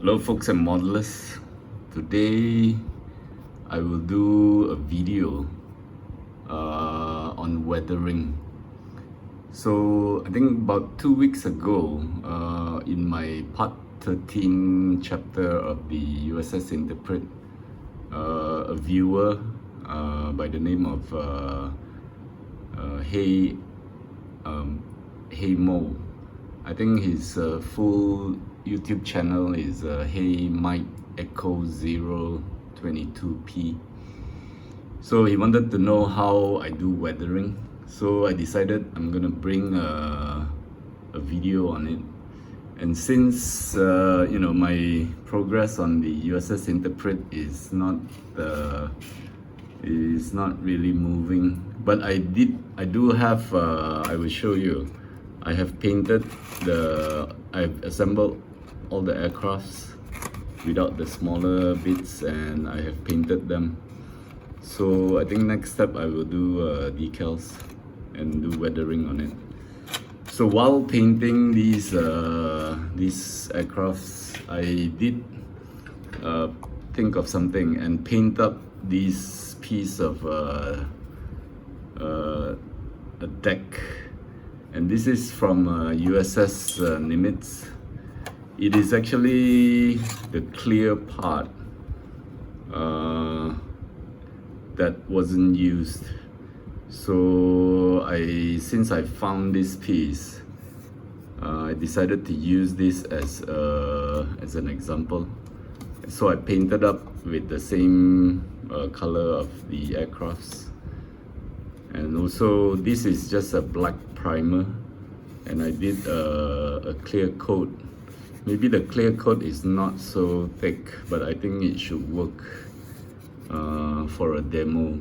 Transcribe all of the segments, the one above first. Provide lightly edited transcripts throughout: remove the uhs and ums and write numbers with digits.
Hello folks and modelers. Today I will do a video on weathering. So I think about 2 weeks ago, in my part 13 chapter of the USS Interpret, a viewer by the name of Hey Mo. I think his full YouTube channel is Hey Mike Echo 022P. So he wanted to know how I do weathering. So I decided I'm gonna bring a video on it. And since my progress on the USS Interpret is not really moving, but I do have I will show you. I have I've assembled all the aircrafts without the smaller bits, and I have painted them. So I think next step I will do decals and do weathering on it. So while painting these aircrafts, I did think of something and paint up this piece of a deck. And this is from USS Nimitz. It is actually the clear part that wasn't used. So since I found this piece, I decided to use this as an example. So I painted up with the same color of the aircrafts. And also this is just a black primer, and I did a clear coat. Maybe the clear coat is not so thick, but I think it should work for a demo.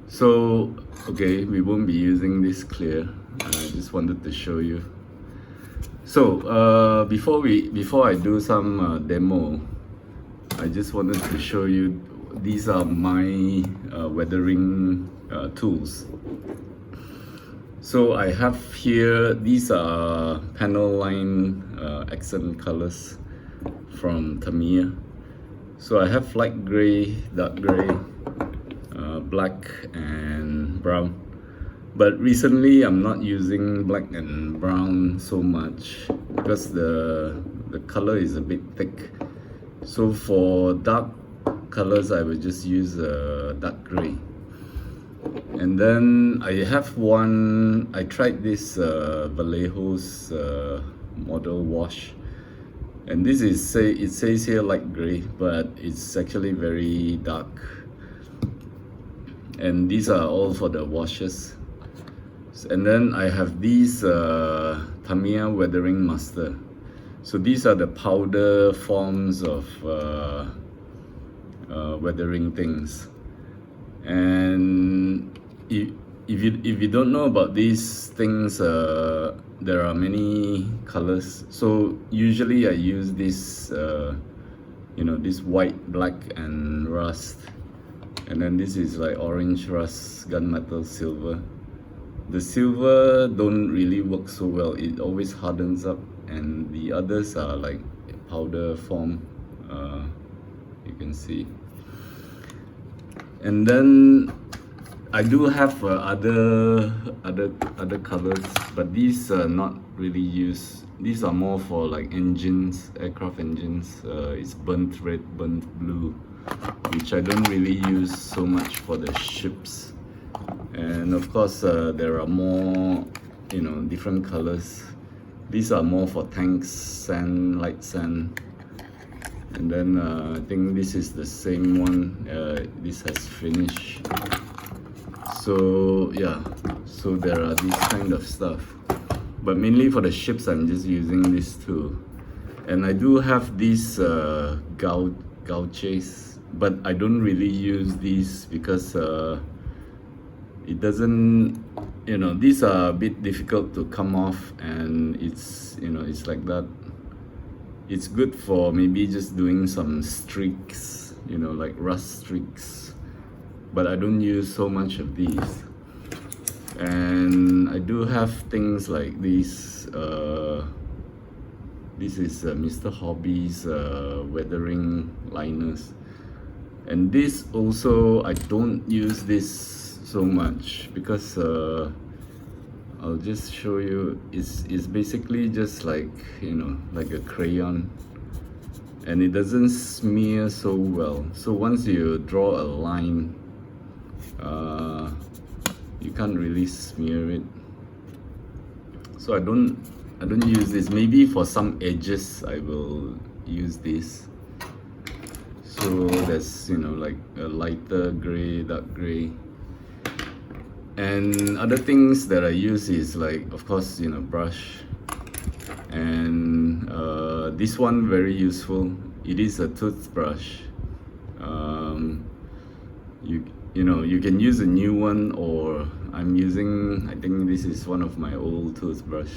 So okay, we won't be using this clear. I just wanted to show you. So before I do some demo, I just wanted to show you. These are my weathering tools. So I have here, these are panel line accent colors from Tamiya. So I have light gray, dark gray, black and brown. But recently I'm not using black and brown so much because the color is a bit thick. So for dark colors I will just use dark gray. And then I have I tried this Vallejo's model wash, and this is it says here light gray, but it's actually very dark. And these are all for the washes. And then I have these Tamiya Weathering Master. So these are the powder forms of weathering things. And if you don't know about these things, there are many colors. So usually I use this this white, black and rust, and then this is like orange, rust, gunmetal, silver. The silver don't really work so well, it always hardens up, and the others are like powder form, you can see. And then I do have other colors, but these are not really used. These are more for like engines, aircraft engines. It's burnt red, burnt blue, which I don't really use so much for the ships. And of course there are more different colors. These are more for tanks, sand, light sand. And then I think this is the same one. This has finished. So yeah, so there are these kind of stuff, but mainly for the ships I'm just using this too. And I do have these gouges, but I don't really use these because it doesn't, these are a bit difficult to come off, and it's like that. It's good for maybe just doing some streaks, like rust streaks, but I don't use so much of these. And I do have things like these This is Mr. Hobby's weathering liners. And this also, I don't use this so much because I'll just show you, it's basically just like, you know, like a crayon, and it doesn't smear so well. So once you draw a line, you can't really smear it. So I don't use this. Maybe for some edges I will use this. So there's, you know, like a lighter gray, dark gray. And other things that I use is like, of course, you know, brush. And this one very useful. It is a toothbrush. You know, you can use a new one, or I'm using, I think this is one of my old toothbrush.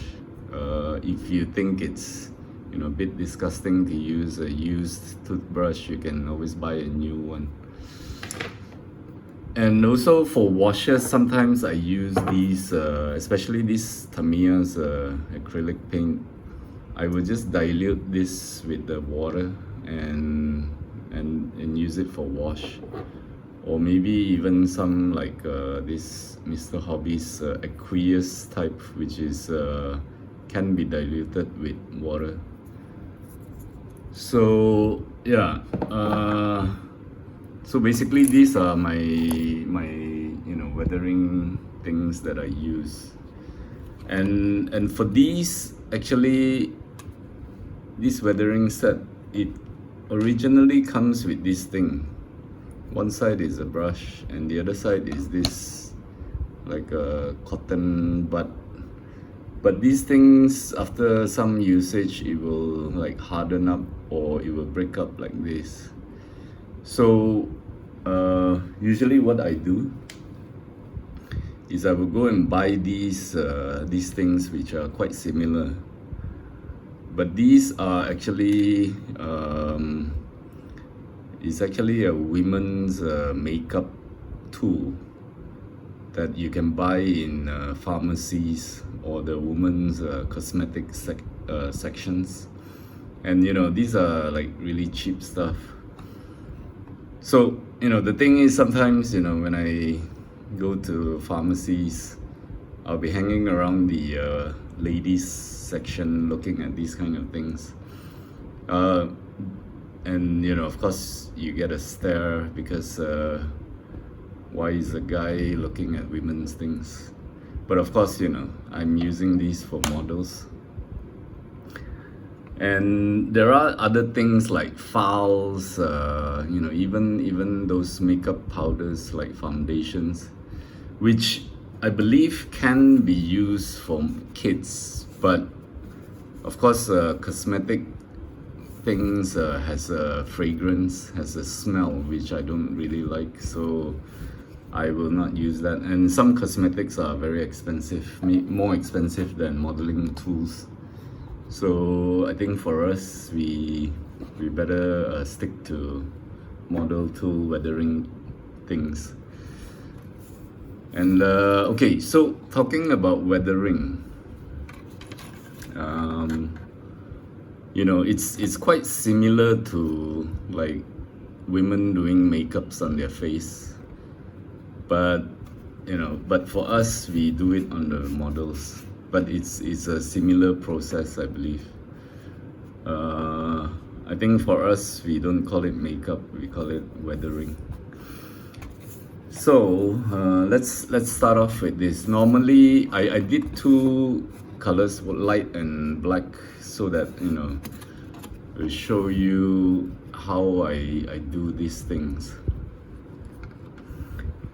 If you think it's, you know, a bit disgusting to use a used toothbrush, you can always buy a new one. And also for washes, sometimes I use these, especially this Tamiya's acrylic paint. I will just dilute this with the water and use it for wash. Or maybe even some like this Mr. Hobby's aqueous type, which is can be diluted with water. So yeah, so basically these are my you know, weathering things that I use. And for these, actually, this weathering set, it originally comes with this thing. One side is a brush and the other side is this like a cotton bud. But these things, after some usage, it will like harden up or it will break up like this. So usually what I do is I will go and buy these things which are quite similar. But these are actually it's actually a women's makeup tool that you can buy in pharmacies or the women's cosmetic sections. And you know, these are like really cheap stuff. So, you know, the thing is, sometimes, you know, when I go to pharmacies, I'll be hanging around the ladies section looking at these kind of things. And you know, of course, you get a stare because why is a guy looking at women's things? But of course, you know, I'm using these for models. And there are other things like files, you know, even those makeup powders like foundations, which I believe can be used for kids. But of course, cosmetic things has a fragrance, has a smell, which I don't really like, so I will not use that. And some cosmetics are very expensive, more expensive than modeling tools. So I think for us, we better stick to model tool weathering things. And okay, so talking about weathering, you know, it's quite similar to like women doing makeups on their face, but you know, but for us, we do it on the models. But it's a similar process, I believe. I think for us, we don't call it makeup, we call it weathering. So let's start off with this. Normally, I did two colors, light and black, so that, you know, will show you how I do these things.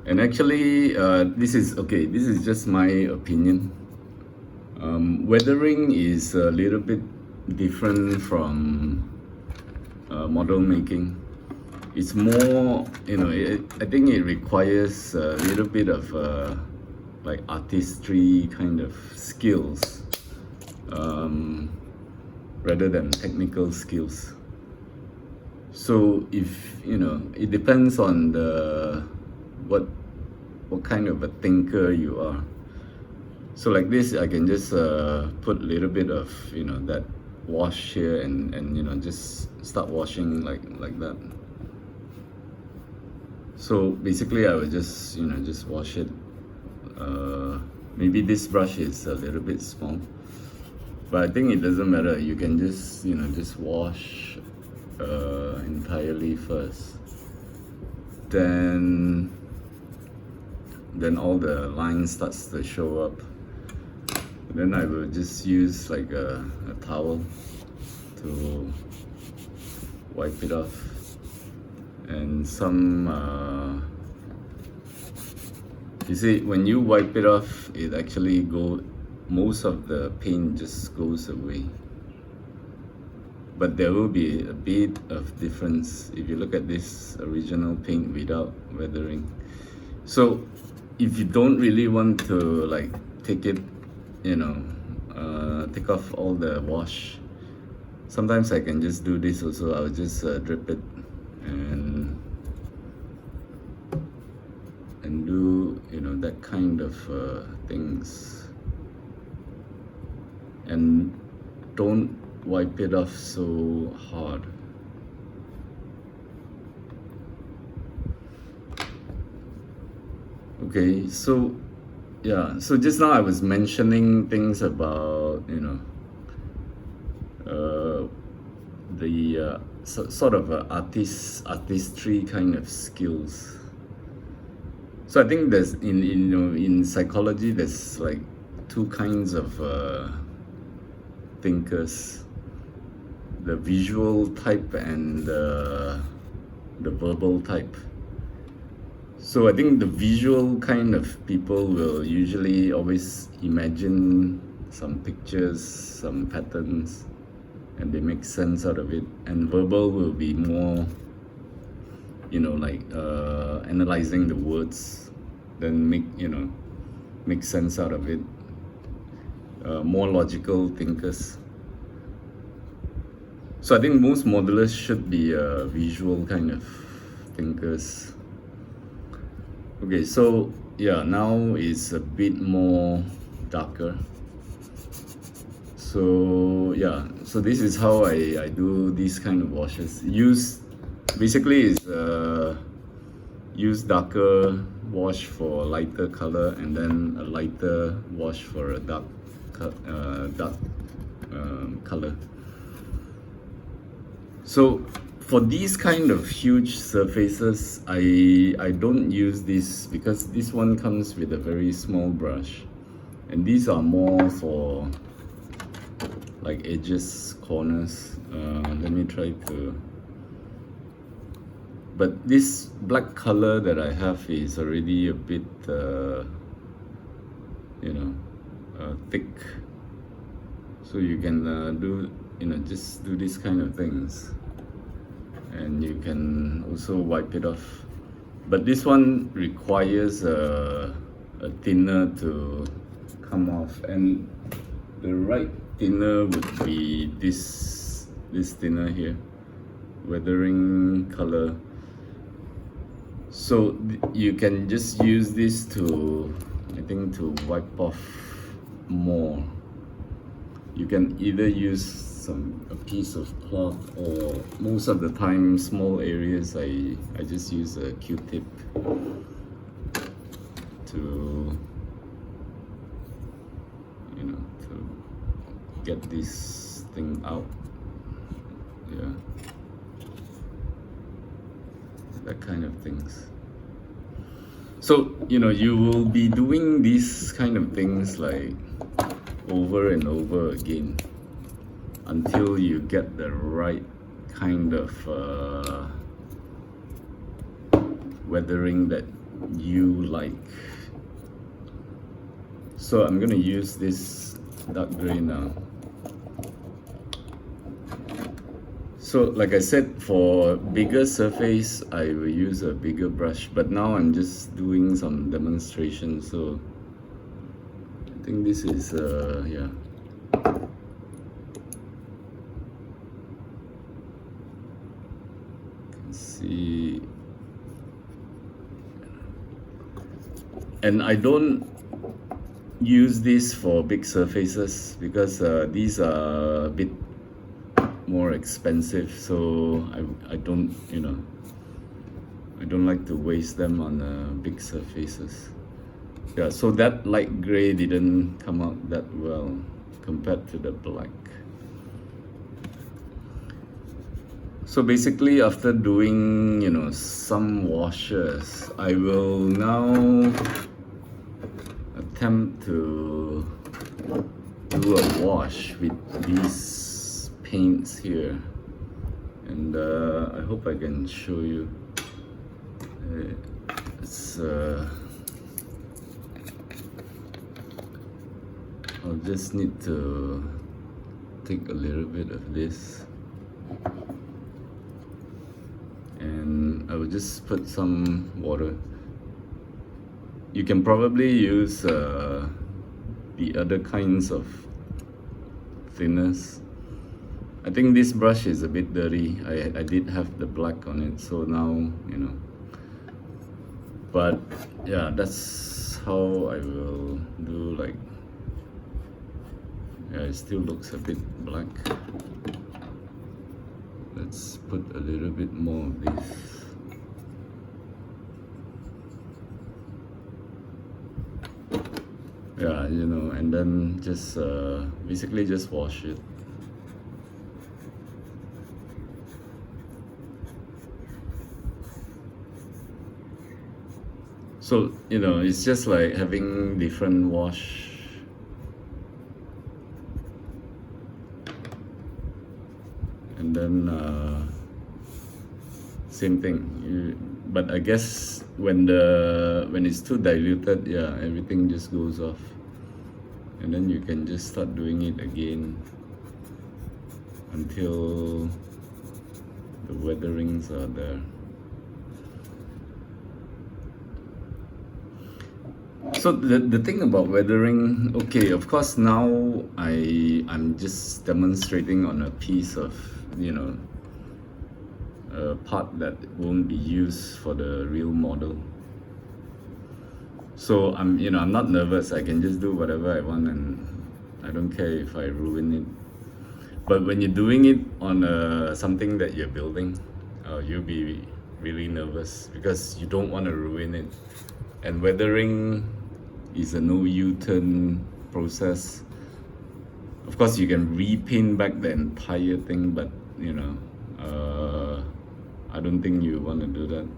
And actually, this is just my opinion. Weathering is a little bit different from model making. It's more, you know, I think it requires a little bit of like artistry kind of skills rather than technical skills. So if, you know, it depends on what kind of a thinker you are. So like this, I can just put a little bit of, you know, that wash here and you know, just start washing like that. So basically I will just, you know, just wash it. Maybe this brush is a little bit small, but I think it doesn't matter. You can just, you know, just wash entirely first. Then all the lines starts to show up. Then I will just use like a towel to wipe it off. And some you see, when you wipe it off, it actually most of the paint just goes away. But there will be a bit of difference if you look at this original paint without weathering. So if you don't really want to like take it, you know, take off all the wash, sometimes I can just do this also. I'll just drip it and do, you know, that kind of things, and don't wipe it off so hard. Okay, so yeah, so just now I was mentioning things about, you know, the sort of artistry kind of skills. So I think there's in psychology there's like two kinds of thinkers: the visual type and the verbal type. So I think the visual kind of people will usually always imagine some pictures, some patterns, and they make sense out of it. And verbal will be more, you know, like analyzing the words, then make sense out of it. More logical thinkers. So I think most modelers should be visual kind of thinkers. Okay, so yeah, now it's a bit more darker. So yeah, so this is how I do these kind of washes. Basically is use darker wash for lighter color, and then a lighter wash for a dark color. So for these kind of huge surfaces, I don't use this because this one comes with a very small brush, and these are more for like edges, corners. Let me try to. But this black color that I have is already a bit, thick. So you can just do these kind of things. And you can also wipe it off. But this one requires a thinner to come off. And the right thinner would be this thinner here, weathering color. So you can just use this to wipe off more. You can either use a piece of cloth, or most of the time small areas I just use a Q-tip to get this thing out. Yeah, that kind of things. So you will be doing these kind of things like over and over again until you get the right kind of weathering that you like. So I'm gonna use this dark gray now. So like I said, for bigger surface I will use a bigger brush, but now I'm just doing some demonstration, so I think this is yeah. See, and I don't use this for big surfaces because these are a bit more expensive, so I don't, I don't like to waste them on big surfaces. Yeah, so that light gray didn't come out that well compared to the black. So basically, after doing, some washes, I will now attempt to do a wash with these paints here, and I hope I can show you. It's I'll just need to take a little bit of this, and I will just put some water. You can probably use the other kinds of thinners. I think this brush is a bit dirty. I did have the black on it, so now, but yeah, that's how I will do. Like, yeah, it still looks a bit black. Let's put a little bit more of this. Yeah, and then just basically just wash it. So, it's just like having different wash. And then same thing. But I guess when it's too diluted, yeah, everything just goes off. And then you can just start doing it again until the weatherings are there. So the thing about weathering, okay, of course now I'm just demonstrating on a piece of, a part that won't be used for the real model. So I'm not nervous. I can just do whatever I want, and I don't care if I ruin it. But when you're doing it on something that you're building, you'll be really nervous because you don't want to ruin it. And weathering is a no U-turn process. Of course, you can repaint back the entire thing, but I don't think you want to do that.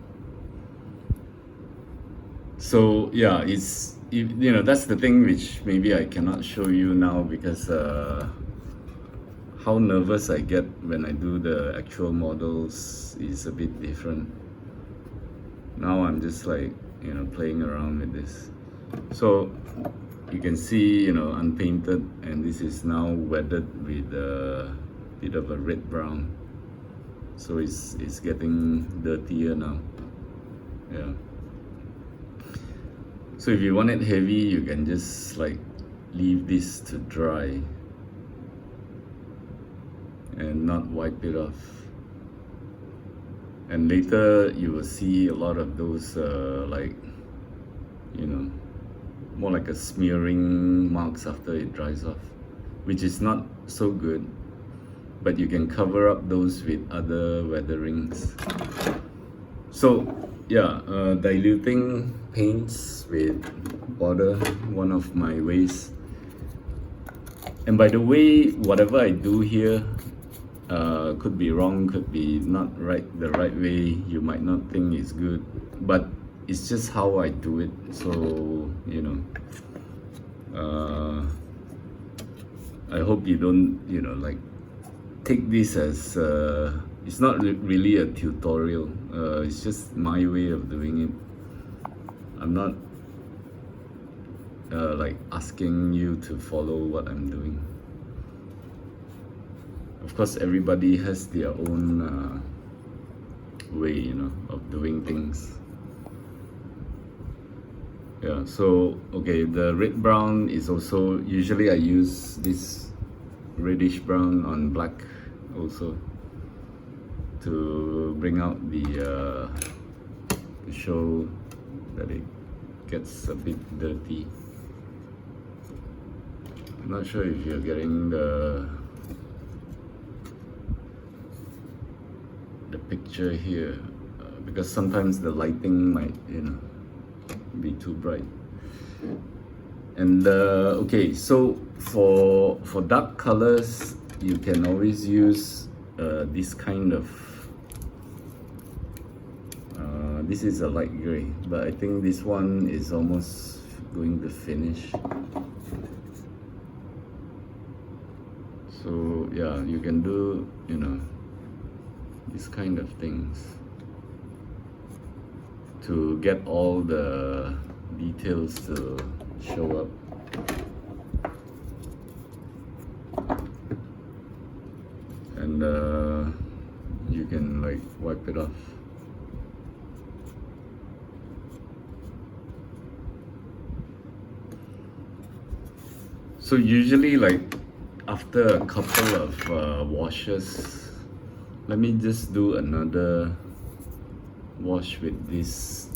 So yeah, it's that's the thing which maybe I cannot show you now because how nervous I get when I do the actual models is a bit different. Now I'm just like playing around with this. So you can see unpainted, and this is now weathered with a bit of a red brown. So it's getting dirtier now. Yeah. So if you want it heavy, you can just like leave this to dry and not wipe it off. And later you will see a lot of those like more like a smearing marks after it dries off, which is not so good, but you can cover up those with other weatherings. So yeah, diluting paints with water, one of my ways. And by the way, whatever I do here could be wrong, could be not the right way. You might not think it's good, but it's just how I do it. So I hope you don't like take this as it's not really a tutorial. It's just my way of doing it. I'm not like asking you to follow what I'm doing. Of course, everybody has their own way, of doing things. Yeah, so okay, the red brown is also, usually I use this reddish brown on black also to bring out to show that it gets a bit dirty. I'm not sure if you're getting the picture here because sometimes the lighting might, be too bright. And okay, so for dark colors, you can always use this kind of. This is a light gray, but I think this one is almost going to finish. So yeah, you can do, these kind of things to get all the details to show up. And you can like wipe it off. So usually like after a couple of washes, let me just do another wash with this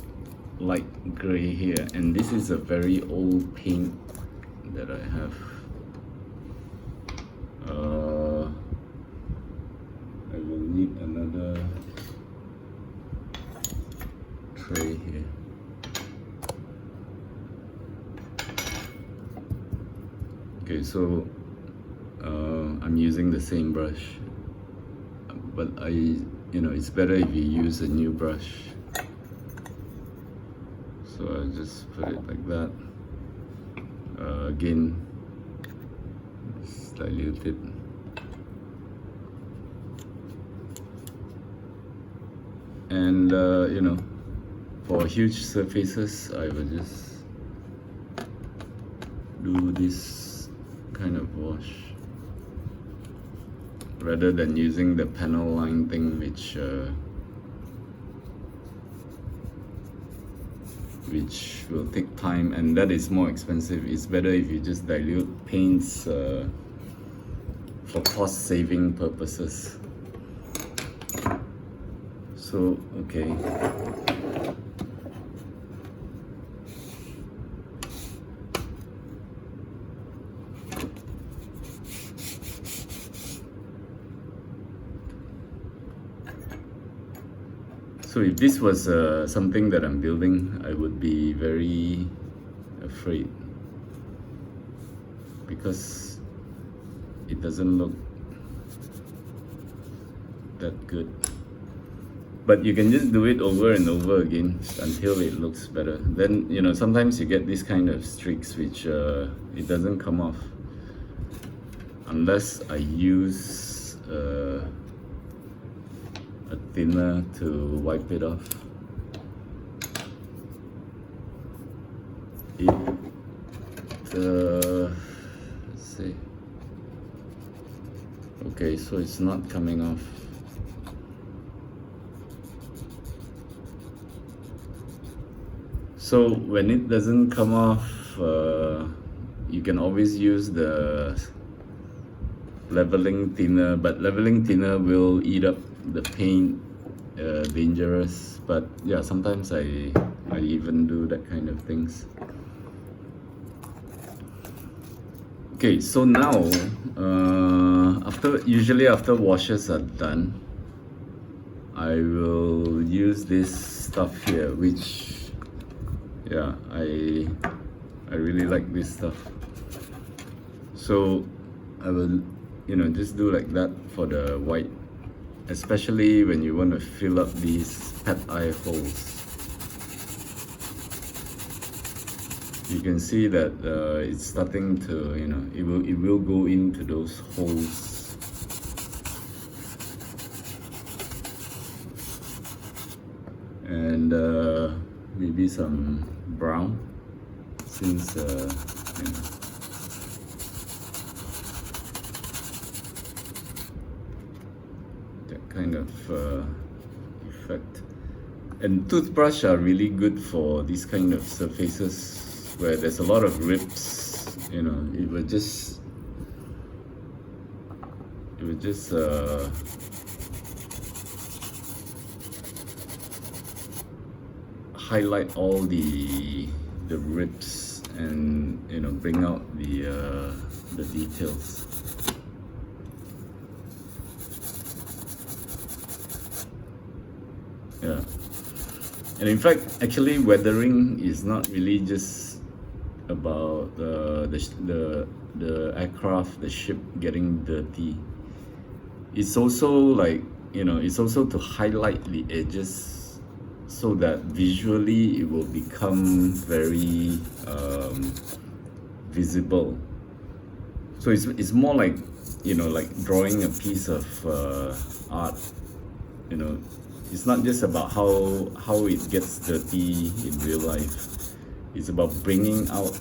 light gray here, and this is a very old paint that I have. I will need another tray here. Okay, so I'm using the same brush, but it's better if you use a new brush. So I just put it like that. Again, just dilute it. And for huge surfaces, I will just do this kind of wash rather than using the panel line thing, which will take time and that is more expensive. It's better if you just dilute paints for cost saving purposes. So okay, so if this was something that I'm building, I would be very afraid because it doesn't look that good. But you can just do it over and over again until it looks better. Then, sometimes you get this kind of streaks which it doesn't come off unless I use a thinner to wipe it off. Let's see. Okay, so it's not coming off. So when it doesn't come off, you can always use the leveling thinner, but leveling thinner will eat up the paint, dangerous. But yeah, sometimes I even do that kind of things. Okay, so now usually after washes are done, I will use this stuff here, which I really like this stuff. So I will just do like that for the white, especially when you want to fill up these pet eye holes. You can see that it's starting to, it will go into those holes. And maybe some brown, since that kind of effect. And toothbrush are really good for these kind of surfaces where there's a lot of rips. It will just highlight all the rips and bring out the details. Yeah. And in fact, actually, weathering is not really just about the aircraft, the ship getting dirty. It's also like, it's also to highlight the edges so that visually it will become very visible. So it's more like, like drawing a piece of art. You know, it's not just about how it gets dirty in real life. It's about bringing out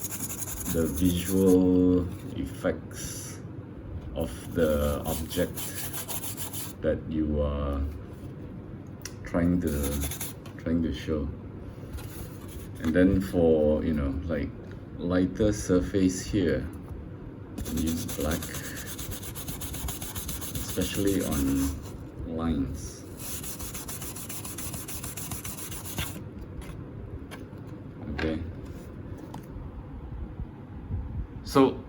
the visual effects of the object that you are trying to show. And then for, like lighter surface here, use black, especially on lines. Okay. So,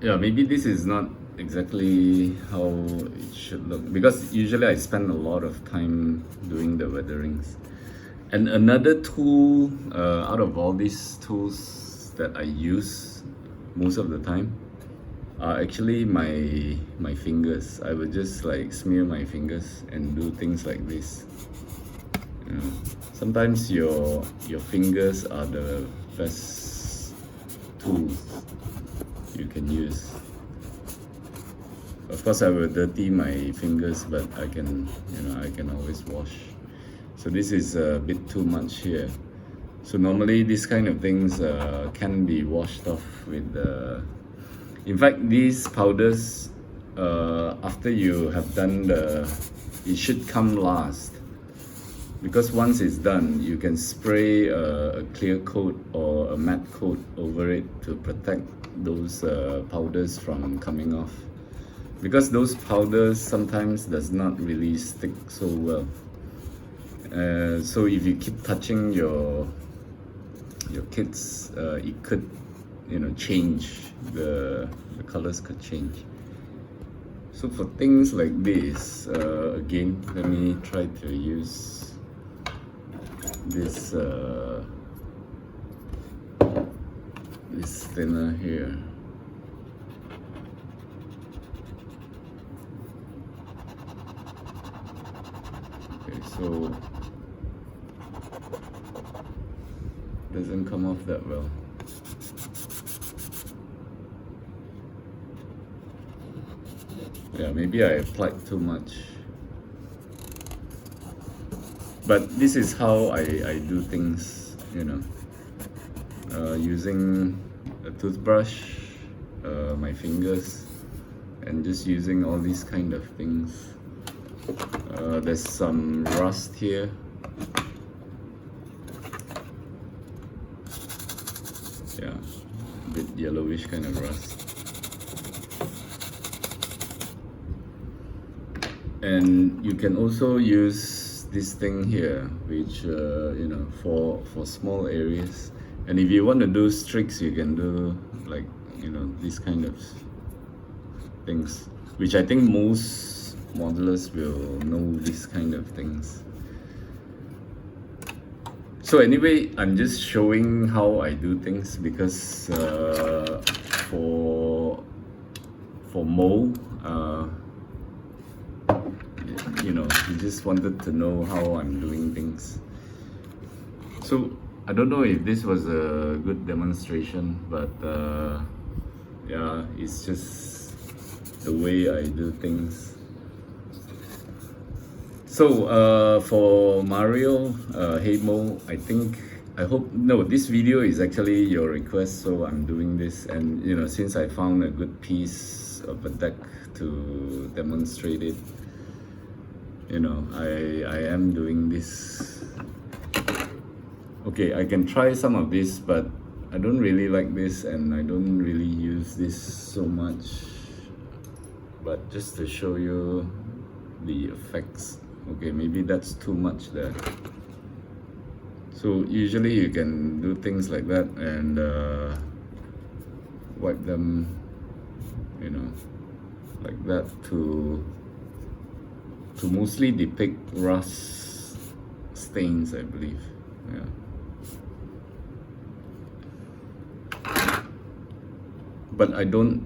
yeah, maybe this is not exactly how it should look, because usually I spend a lot of time doing the weatherings. And another tool out of all these tools that I use most of the time are actually my fingers. I would just like smear my fingers and do things like this. Sometimes your fingers are the best tools you can use. Of course, I will dirty my fingers, but I can always wash. So this is a bit too much here. So normally these kind of things can be washed off with in fact, these powders, after you have done it should come last. Because once it's done, you can spray a clear coat or a matte coat over it to protect those powders from coming off. Because those powders sometimes does not really stick so well. So if you keep touching your kits, it could change, the colors could change. So for things like this, again, let me try to use this this thinner here. Okay, so doesn't come off that well. Yeah, maybe I applied too much. But this is how I do things, using a toothbrush, my fingers, and just using all these kind of things. There's some rust here. Yeah, a bit yellowish kind of rust. And you can also use this thing here, which for small areas. And if you want to do streaks, you can do like these kind of things, which I think most modelers will know these kind of things. So anyway, I'm just showing how I do things because for Mo, he just wanted to know how I'm doing things. So I don't know if this was a good demonstration, but yeah, it's just the way I do things. So for Mario, hey Mo, I hope, no, this video is actually your request, so I'm doing this. And since I found a good piece of a deck to demonstrate it, I am doing this. Okay, I can try some of this, but I don't really like this and I don't really use this so much. But just to show you the effects. Okay, maybe that's too much there. So usually you can do things like that and wipe them, like that to mostly depict rust stains, I believe. Yeah. But I don't,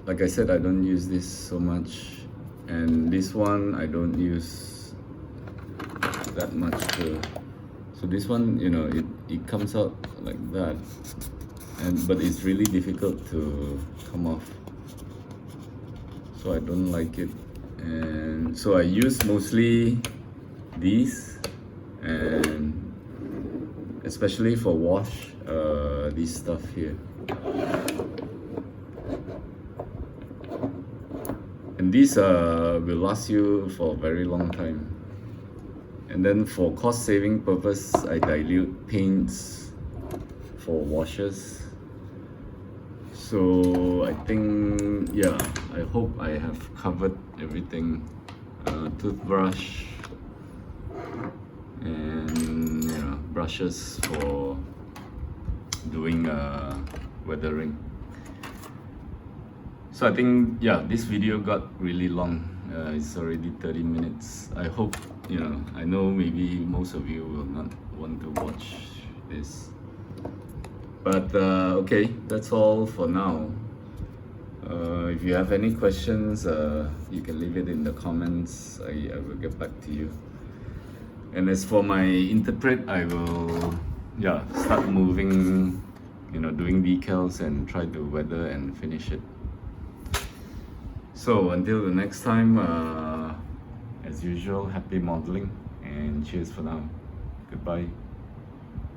like I said, I don't use this so much, and this one I don't use that much too. So this one, you know, it comes out like that, but it's really difficult to come off. So I don't like it, and so I use mostly these, and especially for wash, this stuff here. And these will last you for a very long time. And then for cost saving purpose, I dilute paints for washes. So I think, yeah, I hope I have covered everything. Toothbrush and, you know, brushes for doing weathering. So I think, yeah, this video got really long. It's already 30 minutes. I hope, you know, I know maybe most of you will not want to watch this. But okay, that's all for now. If you have any questions, you can leave it in the comments. I will get back to you. And as for my interpret, I will, yeah, start moving, you know, doing decals and try to weather and finish it. So until the next time, as usual, happy modeling and cheers for now. Goodbye.